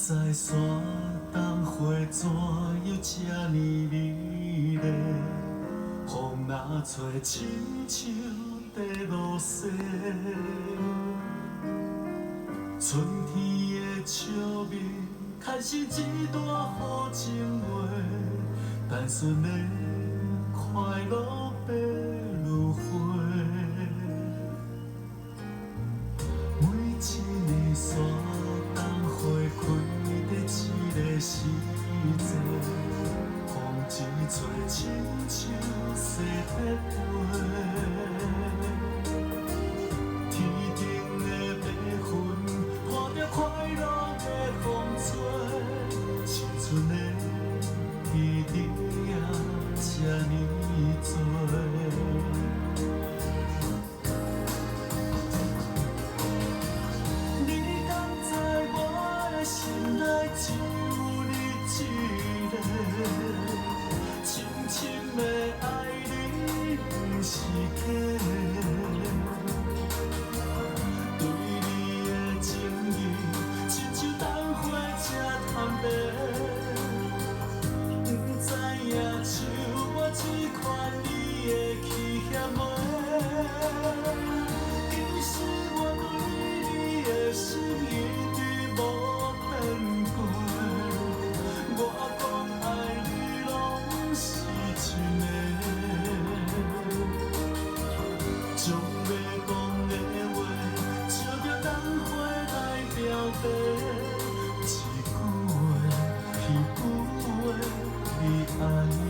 知山东花怎又这呢美丽？风若吹，亲像在落雪。春天的笑面，牵成一段好情话。单纯的快乐变如花。每一年山东花开在一个时节，风一吹，亲像雪在飞。天顶的白云，伴着快乐的风吹，青春的记忆也这呢多。心内只有你一个，深深的爱你不是假。对你的情意，亲像冬花这坦白，不知影像我这款你的气嫌话，其实我对你的心一直无。我讲爱你拢是真的，将要讲的话，照着冬花来表白。一句话，一句话，你爱袂？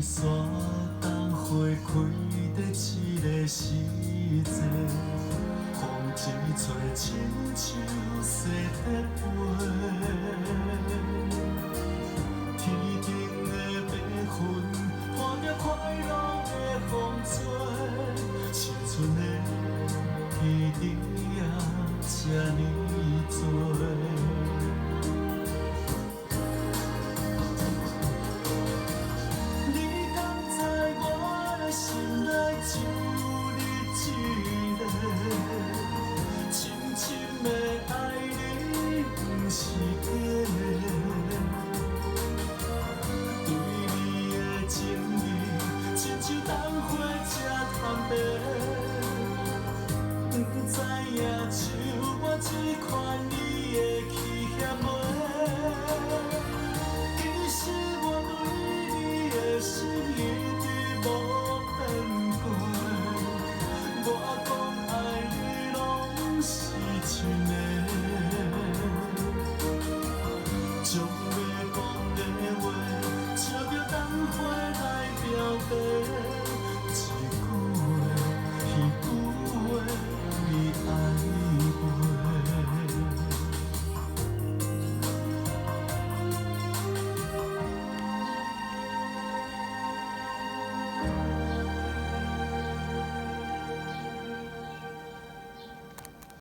山东花开在一个时节，风一吹，亲像雪在飞。天顶的白云，伴着快乐的风吹。